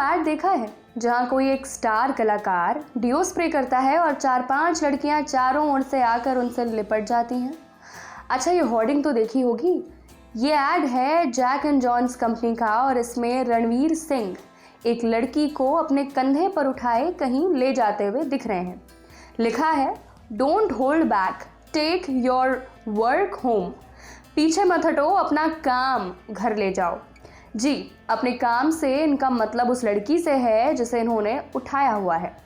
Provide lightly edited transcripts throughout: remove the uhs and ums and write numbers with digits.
Add देखा है जहाँ कोई एक स्टार कलाकार डियो स्प्रे करता है और 4-5 लड़कियाँ चारों ओर से आकर उनसे लिपट जाती हैं। अच्छा, ये होर्डिंग तो देखी होगी। ये ऐड है जैक एंड जॉन्स कंपनी का और इसमें रणवीर सिंह एक लड़की को अपने कंधे पर उठाए कहीं ले जाते हुए दिख रहे हैं। लिखा है, don't hold back, take your work home. पीछे मत हटो, अपना काम घर ले जाओ। जी, अपने काम से इनका मतलब उस लड़की से है जिसे इन्होंने उठाया हुआ है।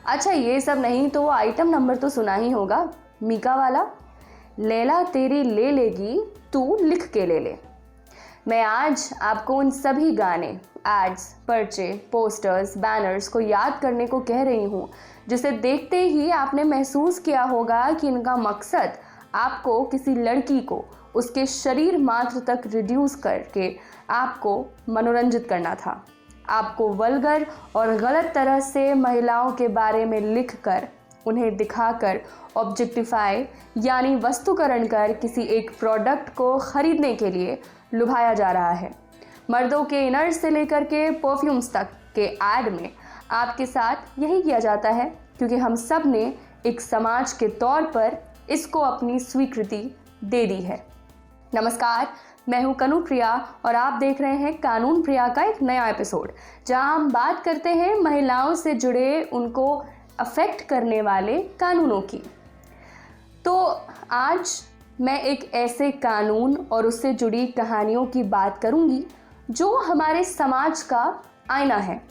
अच्छा, ये सब नहीं तो आइटम नंबर तो सुना ही होगा, मीका वाला, लैला तेरी ले लेगी तू लिख के ले ले। मैं आज आपको उन सभी गाने, एड्स, पर्चे, पोस्टर्स, बैनर्स को याद करने को कह रही हूँ जिसे देखते ही आपने महसूस किया होगा कि इनका मकसद आपको किसी लड़की को उसके शरीर मात्र तक रिड्यूस करके आपको मनोरंजित करना था, आपको वल्गर और गलत तरह से महिलाओं के बारे में लिखकर, उन्हें दिखाकर ऑब्जेक्टिफाई यानी वस्तुकरण कर किसी एक प्रोडक्ट को खरीदने के लिए लुभाया जा रहा है। मर्दों के इनर्स से लेकर के परफ्यूम्स तक के ऐड में आपके साथ यही किया जाता है, क्योंकि हम सब ने एक समाज के तौर पर इसको अपनी स्वीकृति दे दी है। नमस्कार, मैं हूं कनु प्रिया और आप देख रहे हैं कानून प्रिया का एक नया एपिसोड, जहां हम बात करते हैं महिलाओं से जुड़े उनको अफेक्ट करने वाले कानूनों की। तो आज मैं एक ऐसे कानून और उससे जुड़ी कहानियों की बात करूंगी जो हमारे समाज का आईना है,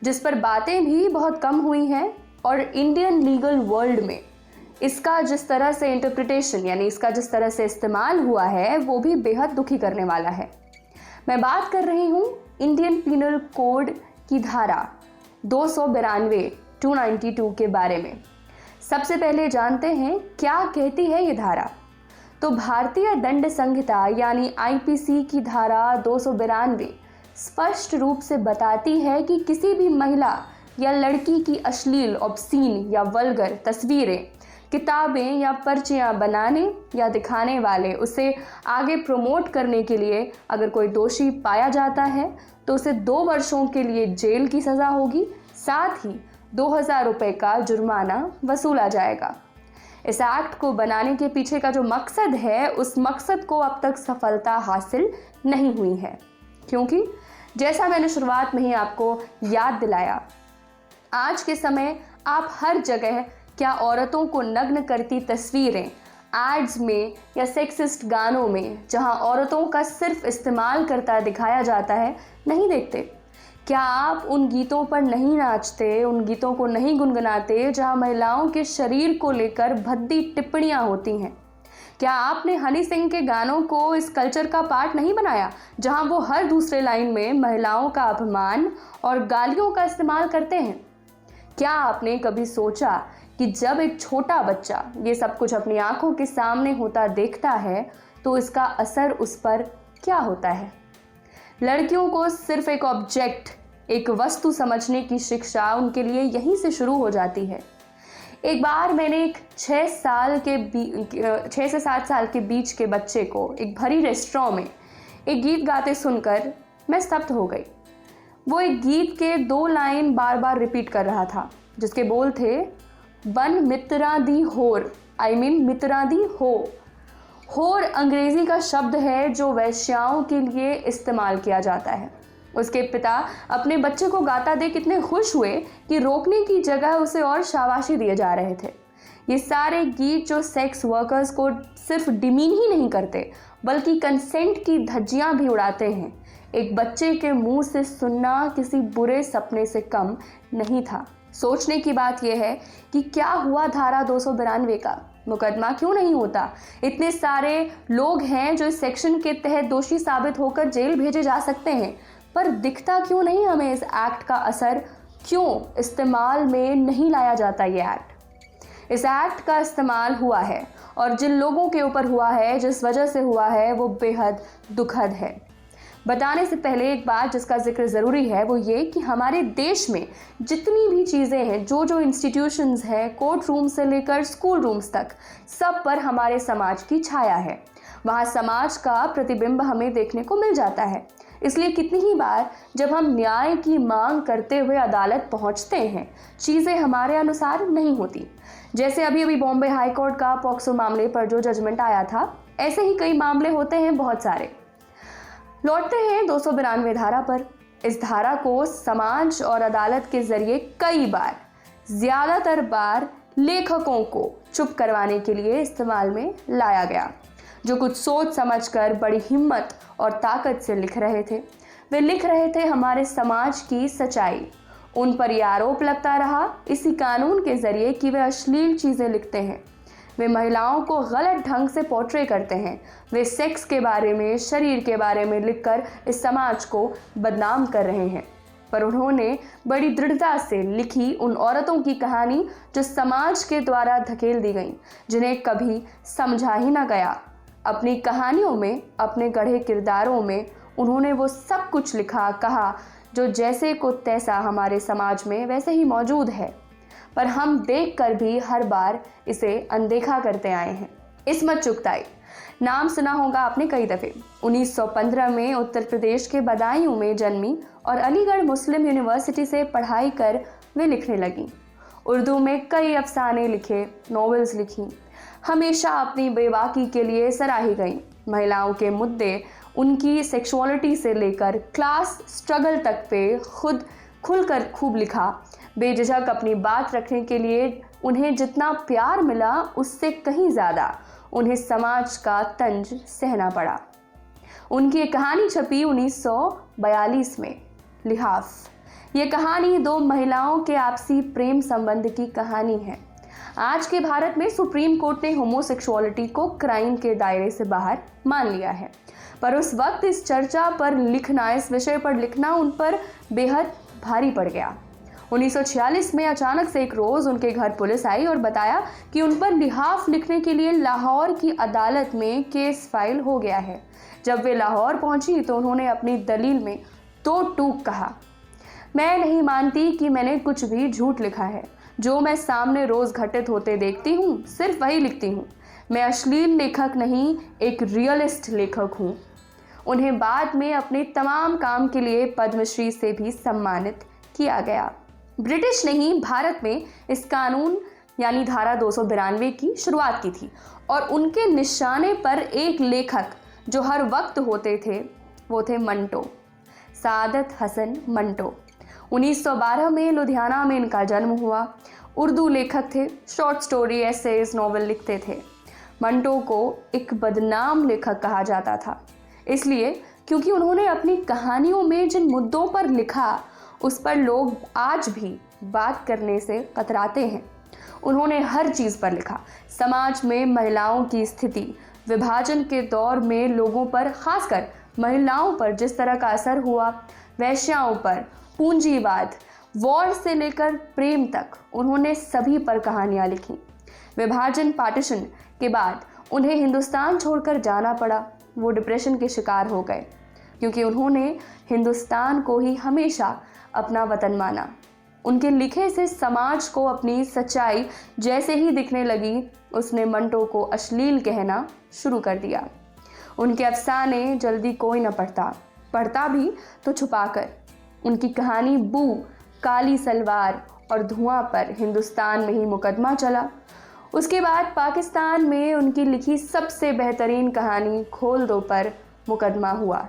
जिस पर बातें भी बहुत कम हुई हैं और इंडियन लीगल वर्ल्ड में इसका जिस तरह से इंटरप्रिटेशन यानी इसका जिस तरह से इस्तेमाल हुआ है वो भी बेहद दुखी करने वाला है। मैं बात कर रही हूँ इंडियन पीनल कोड की धारा 292 के बारे में। सबसे पहले जानते हैं क्या कहती है ये धारा। तो भारतीय दंड संहिता यानी आईपीसी की धारा 292 स्पष्ट रूप से बताती है कि किसी भी महिला या लड़की की अश्लील, ऑब्सीन या वल्गर तस्वीरें, किताबें या पर्चियां बनाने या दिखाने वाले उसे आगे प्रमोट करने के लिए अगर कोई दोषी पाया जाता है तो उसे 2 वर्षों के लिए जेल की सज़ा होगी, साथ ही 2000 रुपये का जुर्माना वसूला जाएगा। इस एक्ट को बनाने के पीछे का जो मकसद है, उस मकसद को अब तक सफलता हासिल नहीं हुई है, क्योंकि जैसा मैंने शुरुआत में ही आपको याद दिलाया, आज के समय आप हर जगह क्या औरतों को नग्न करती तस्वीरें एड्स में या सेक्सिस्ट गानों में जहां औरतों का सिर्फ इस्तेमाल करता दिखाया जाता है नहीं देखते? क्या आप उन गीतों पर नहीं नाचते, उन गीतों को नहीं गुनगुनाते जहां महिलाओं के शरीर को लेकर भद्दी टिप्पणियां होती हैं? क्या आपने हनी सिंह के गानों को इस कल्चर का पार्ट नहीं बनाया जहां वो हर दूसरे लाइन में महिलाओं का अपमान और गालियों का इस्तेमाल करते हैं? क्या आपने कभी सोचा कि जब एक छोटा बच्चा ये सब कुछ अपनी आंखों के सामने होता देखता है तो इसका असर उस पर क्या होता है? लड़कियों को सिर्फ एक ऑब्जेक्ट, एक वस्तु समझने की शिक्षा उनके लिए यहीं से शुरू हो जाती है। एक बार मैंने एक 6 से 7 साल के बीच के बच्चे को एक भरी रेस्टोरेंट में एक गीत गाते सुनकर मैं स्तब्ध हो गई। वो एक गीत के 2 लाइन बार बार रिपीट कर रहा था, जिसके बोल थे, बन मित्रा दी होर, मित्रा दी हो। होर अंग्रेजी का शब्द है जो वैश्याओं के लिए इस्तेमाल किया जाता है। उसके पिता अपने बच्चे को गाता देख इतने खुश हुए कि रोकने की जगह उसे और शाबाशी दिए जा रहे थे। ये सारे गीत जो सेक्स वर्कर्स को सिर्फ डिमीन ही नहीं करते बल्कि कंसेंट की धज्जियां भी उड़ाते हैं, एक बच्चे के मुंह से सुनना किसी बुरे सपने से कम नहीं था। सोचने की बात यह है कि क्या हुआ धारा 292 का मुकदमा क्यों नहीं होता? इतने सारे लोग हैं जो इस सेक्शन के तहत दोषी साबित होकर जेल भेजे जा सकते हैं, पर दिखता क्यों नहीं हमें इस एक्ट का असर? क्यों इस्तेमाल में नहीं लाया जाता ये एक्ट? इस एक्ट का इस्तेमाल हुआ है और जिन लोगों के ऊपर हुआ है, जिस वजह से हुआ है, वो बेहद दुखद है। बताने से पहले एक बात जिसका जिक्र ज़रूरी है वो ये कि हमारे देश में जितनी भी चीज़ें हैं, जो इंस्टीट्यूशंस हैं, कोर्ट रूम से लेकर स्कूल रूम्स तक, सब पर हमारे समाज की छाया है। वहाँ समाज का प्रतिबिंब हमें देखने को मिल जाता है। इसलिए कितनी ही बार जब हम न्याय की मांग करते हुए अदालत पहुंचते हैं, चीज़ें हमारे अनुसार नहीं होती। जैसे अभी अभी बॉम्बे हाई कोर्ट का पॉक्सो मामले पर जो जजमेंट आया था, ऐसे ही कई मामले होते हैं बहुत सारे। लौटते हैं 292 धारा पर। इस धारा को समाज और अदालत के जरिए कई बार, ज़्यादातर बार लेखकों को चुप करवाने के लिए इस्तेमाल में लाया गया, जो कुछ सोच समझकर बड़ी हिम्मत और ताकत से लिख रहे थे। वे लिख रहे थे हमारे समाज की सच्चाई। उन पर यह आरोप लगता रहा इसी कानून के जरिए कि वे अश्लील चीज़ें लिखते हैं, वे महिलाओं को गलत ढंग से पोर्ट्रे करते हैं, वे सेक्स के बारे में, शरीर के बारे में लिखकर इस समाज को बदनाम कर रहे हैं। पर उन्होंने बड़ी दृढ़ता से लिखी उन औरतों की कहानी जो समाज के द्वारा धकेल दी गईं, जिन्हें कभी समझा ही ना गया। अपनी कहानियों में, अपने गढ़े किरदारों में उन्होंने वो सब कुछ लिखा, कहा जो जैसे को तैसा हमारे समाज में वैसे ही मौजूद है, पर हम देखकर भी हर बार इसे अनदेखा करते आए हैं। इस्मत चुगताई नाम सुना होगा आपने कई दफ़े। 1915 में उत्तर प्रदेश के बदायूं में जन्मी और अलीगढ़ मुस्लिम यूनिवर्सिटी से पढ़ाई कर वे लिखने लगीं। उर्दू में कई अफसाने लिखे, नॉवेल्स लिखीं। हमेशा अपनी बेबाकी के लिए सराही गईं। महिलाओं के मुद्दे, उनकी सेक्सुअलिटी से लेकर क्लास स्ट्रगल तक पे खुद खुलकर खूब लिखा। बेझिझक अपनी बात रखने के लिए उन्हें जितना प्यार मिला, उससे कहीं ज़्यादा उन्हें समाज का तंज सहना पड़ा। उनकी एक कहानी छपी 1942 में, लिहाफ। ये कहानी दो महिलाओं के आपसी प्रेम संबंध की कहानी है। आज के भारत में सुप्रीम कोर्ट ने होमोसेक्सुअलिटी को क्राइम के दायरे से बाहर मान लिया है, पर उस वक्त इस चर्चा पर लिखना, इस विषय पर लिखना उन पर बेहद भारी पड़ गया। 1946 में अचानक से एक रोज़ उनके घर पुलिस आई और बताया कि उन पर लिहाफ लिखने के लिए लाहौर की अदालत में केस फाइल हो गया है। जब वे लाहौर पहुंची तो उन्होंने अपनी दलील में दो टूक कहा, मैं नहीं मानती कि मैंने कुछ भी झूठ लिखा है। जो मैं सामने रोज़ घटित होते देखती हूँ, सिर्फ वही लिखती हूँ। मैं अश्लील लेखक नहीं, एक रियलिस्ट लेखक हूँ। उन्हें बाद में अपने तमाम काम के लिए पद्मश्री से भी सम्मानित किया गया। ब्रिटिश ने ही भारत में इस कानून यानी धारा 292 की शुरुआत की थी और उनके निशाने पर एक लेखक जो हर वक्त होते थे, वो थे मंटो, सादत हसन मंटो। 1912 में लुधियाना में इनका जन्म हुआ। उर्दू लेखक थे, शॉर्ट स्टोरी, एसेज, नॉवल लिखते थे। मंटो को एक बदनाम लेखक कहा जाता था, इसलिए क्योंकि उन्होंने अपनी कहानियों में जिन मुद्दों पर लिखा उस पर लोग आज भी बात करने से कतराते हैं। उन्होंने हर चीज़ पर लिखा, समाज में महिलाओं की स्थिति, विभाजन के दौर में लोगों पर, खासकर महिलाओं पर जिस तरह का असर हुआ, वेश्याओं पर, पूंजीवाद, वॉर से लेकर प्रेम तक, उन्होंने सभी पर कहानियाँ लिखी। विभाजन, पार्टीशन के बाद उन्हें हिंदुस्तान छोड़कर जाना पड़ा। वो डिप्रेशन के शिकार हो गए क्योंकि उन्होंने हिंदुस्तान को ही हमेशा अपना वतन माना। उनके लिखे से समाज को अपनी सच्चाई जैसे ही दिखने लगी, उसने मंटो को अश्लील कहना शुरू कर दिया। उनके अफसाने जल्दी कोई न पढ़ता भी तो छुपाकर। उनकी कहानी बू, काली सलवार और धुआं पर हिंदुस्तान में ही मुकदमा चला। उसके बाद पाकिस्तान में उनकी लिखी सबसे बेहतरीन कहानी खोल दो पर मुकदमा हुआ।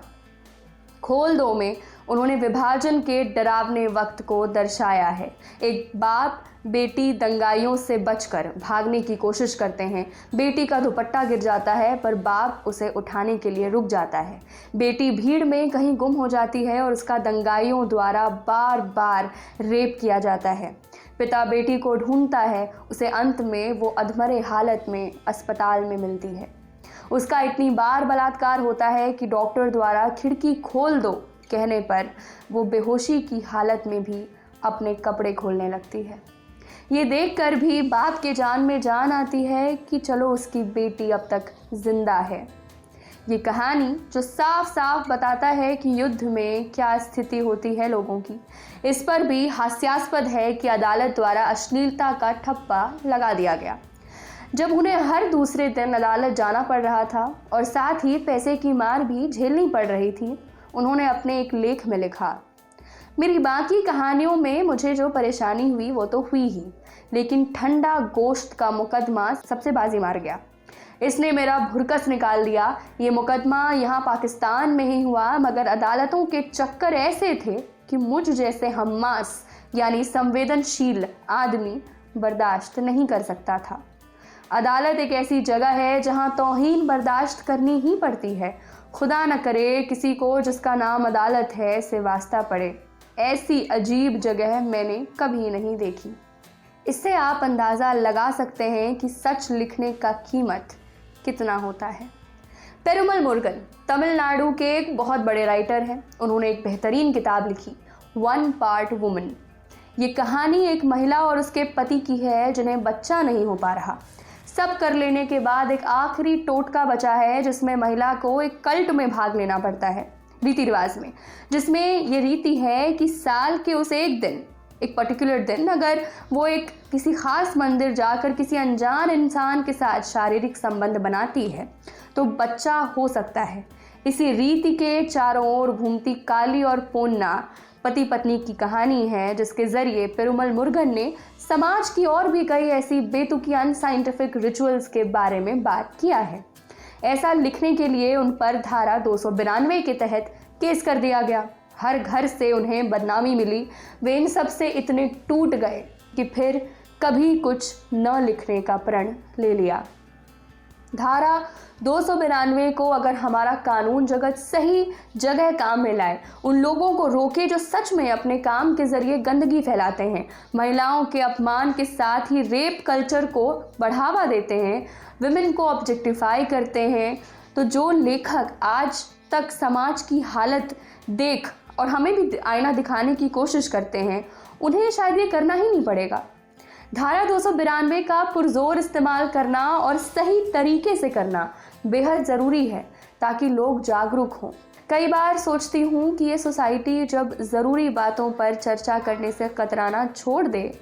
खोल दो में उन्होंने विभाजन के डरावने वक्त को दर्शाया है। एक बाप बेटी दंगाइयों से बचकर भागने की कोशिश करते हैं। बेटी का दुपट्टा गिर जाता है पर बाप उसे उठाने के लिए रुक जाता है। बेटी भीड़ में कहीं गुम हो जाती है और उसका दंगाइयों द्वारा बार बार रेप किया जाता है। पिता बेटी को ढूंढता है, उसे अंत में वो अधमरे हालत में अस्पताल में मिलती है। उसका इतनी बार बलात्कार होता है कि डॉक्टर द्वारा खिड़की खोल दो कहने पर वो बेहोशी की हालत में भी अपने कपड़े खोलने लगती है। ये देखकर भी बाप के जान में जान आती है कि चलो उसकी बेटी अब तक जिंदा है। ये कहानी जो साफ साफ बताता है कि युद्ध में क्या स्थिति होती है लोगों की। इस पर भी हास्यास्पद है कि अदालत द्वारा अश्लीलता का ठप्पा लगा दिया गया। जब उन्हें हर दूसरे दिन अदालत जाना पड़ रहा था और साथ ही पैसे की मार भी झेलनी पड़ रही थी, उन्होंने अपने एक लेख में लिखा, मेरी बाकी कहानियों में मुझे जो परेशानी हुई वो तो हुई ही, लेकिन ठंडा गोश्त का मुकदमा सबसे बाजी मार गया। इसने मेरा भुरकस निकाल दिया। ये मुकदमा यहाँ पाकिस्तान में ही हुआ, मगर अदालतों के चक्कर ऐसे थे कि मुझ जैसे हम्मास यानी संवेदनशील आदमी बर्दाश्त नहीं कर सकता था। अदालत एक ऐसी जगह है जहाँ तौहीन बर्दाश्त करनी ही पड़ती है। खुदा न करे किसी को जिसका नाम अदालत है से वास्ता पड़े। ऐसी अजीब जगह मैंने कभी नहीं देखी। इससे आप अंदाज़ा लगा सकते हैं कि सच लिखने का कीमत कितना होता है। पेरुमल मुरुगन तमिलनाडु के एक बहुत बड़े राइटर हैं। उन्होंने एक बेहतरीन किताब लिखी, वन पार्ट वुमन। ये कहानी एक महिला और उसके पति की है जिन्हें बच्चा नहीं हो पा रहा। सब कर लेने के बाद एक आखिरी टोटका बचा है जिसमें महिला को एक कल्ट में भाग लेना पड़ता है, रीति रिवाज में, जिसमें ये रीति है कि साल के उस एक दिन, एक पर्टिकुलर दिन, अगर वो एक किसी खास मंदिर जाकर किसी अनजान इंसान के साथ शारीरिक संबंध बनाती है तो बच्चा हो सकता है। इसी रीति के चारों ओर घूमती काली और पोन्ना पति पत्नी की कहानी है, जिसके जरिए पेरुमल मुरुगन ने समाज की और भी कई ऐसी बेतुकी अनसाइंटिफिक रिचुअल्स के बारे में बात किया है। ऐसा लिखने के लिए उन पर धारा 292 के तहत केस कर दिया गया। हर घर से उन्हें बदनामी मिली। वे इन सब से इतने टूट गए कि फिर कभी कुछ न लिखने का प्रण ले लिया। धारा 292 को अगर हमारा कानून जगत सही जगह काम में लाए, उन लोगों को रोके जो सच में अपने काम के जरिए गंदगी फैलाते हैं, महिलाओं के अपमान के साथ ही रेप कल्चर को बढ़ावा देते हैं, विमेन को ऑब्जेक्टिफाई करते हैं, तो जो लेखक आज तक समाज की हालत देख और हमें भी आईना दिखाने की कोशिश करते हैं, उन्हें शायद ये करना ही नहीं पड़ेगा। धारा 292 का पुरजोर इस्तेमाल करना और सही तरीके से करना बेहद ज़रूरी है ताकि लोग जागरूक हों। कई बार सोचती हूँ कि ये सोसाइटी जब ज़रूरी बातों पर चर्चा करने से कतराना छोड़ दे,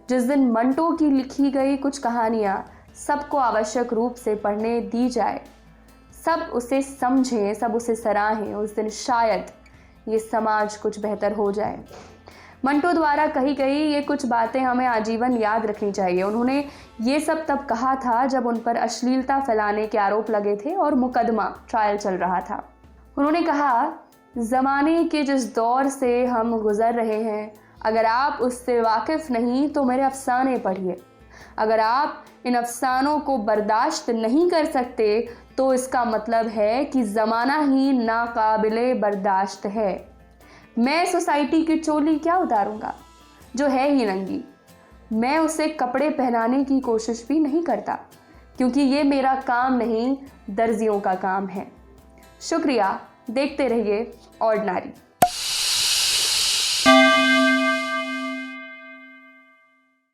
जिस दिन मंटो की लिखी गई कुछ कहानियाँ सबको आवश्यक रूप से पढ़ने दी जाए, सब उसे समझें, सब उसे सराहें, उस दिन शायद ये समाज कुछ बेहतर हो जाए। मंटो द्वारा कही गई ये कुछ बातें हमें आजीवन याद रखनी चाहिए। उन्होंने ये सब तब कहा था जब उन पर अश्लीलता फैलाने के आरोप लगे थे और मुकदमा ट्रायल चल रहा था। उन्होंने कहा, ज़माने के जिस दौर से हम गुज़र रहे हैं, अगर आप उससे वाकिफ़ नहीं तो मेरे अफसाने पढ़िए। अगर आप इन अफसानों को बर्दाश्त नहीं कर सकते तो इसका मतलब है कि ज़माना ही नाकाबिले बर्दाश्त है। मैं सोसाइटी की चोली क्या उतारूंगा जो है ही नंगी। मैं उसे कपड़े पहनाने की कोशिश भी नहीं करता, क्योंकि ये मेरा काम नहीं, दर्जियों का काम है। शुक्रिया। देखते रहिए ऑर्डिनरी।